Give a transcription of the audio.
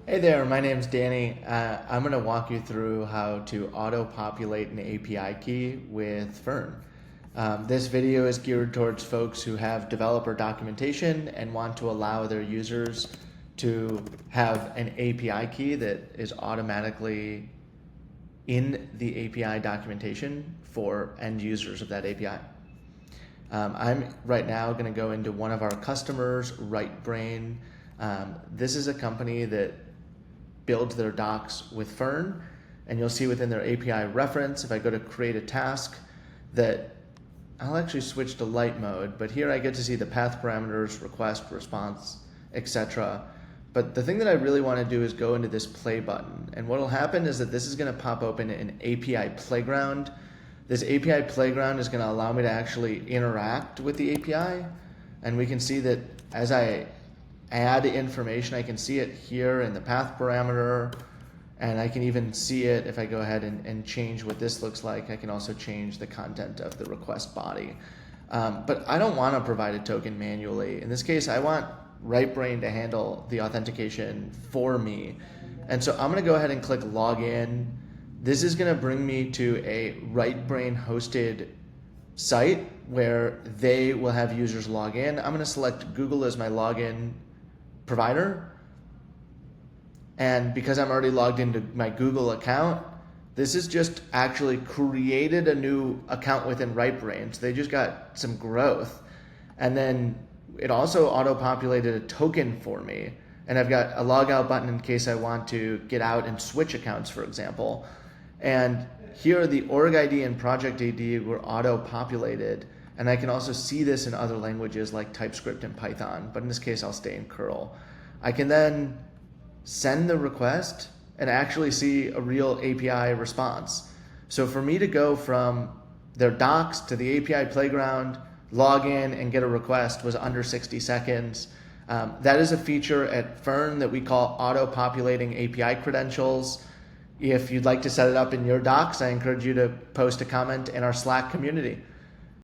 Hey there, my name's Danny. I'm going to walk you through how to auto-populate an API key with Fern. This video is geared towards folks who have developer documentation and want to allow their users to have an API key that is automatically in the API documentation for end users of that API. I'm right now going to go into one of our customers, RightBrain. This is a company that builds their docs with Fern, and you'll see within their API reference, if I go to create a task, that I'll actually switch to light mode, but here I get to see the path parameters, request, response, etc. But the thing that I really want to do is go into this play button, and what will happen is that this is going to pop open an API playground. This API playground is going to allow me to actually interact with the API, and we can see that as I add information, I can see it here in the path parameter, and I can even see it if I go ahead and change what this looks like. I can also change the content of the request body. But I don't want to provide a token manually. In this case, I want RightBrain to handle the authentication for me. And so I'm going to go ahead and click login. This is going to bring me to a RightBrain hosted site where they will have users log in. I'm going to select Google as my login provider, and because I'm already logged into my Google account, this is just actually created a new account within RightBrain. So they just got some growth, and then it also auto-populated a token for me, and I've got a logout button in case I want to get out and switch accounts, for example. And here the org ID and project ID were auto-populated, and I can also see this in other languages like TypeScript and Python, but in this case I'll stay in curl. I can then send the request and actually see a real API response. So for me to go from their docs to the API playground, log in and get a request was under 60 seconds. That is a feature at Fern that we call auto-populating API credentials. If you'd like to set it up in your docs, I encourage you to post a comment in our Slack community.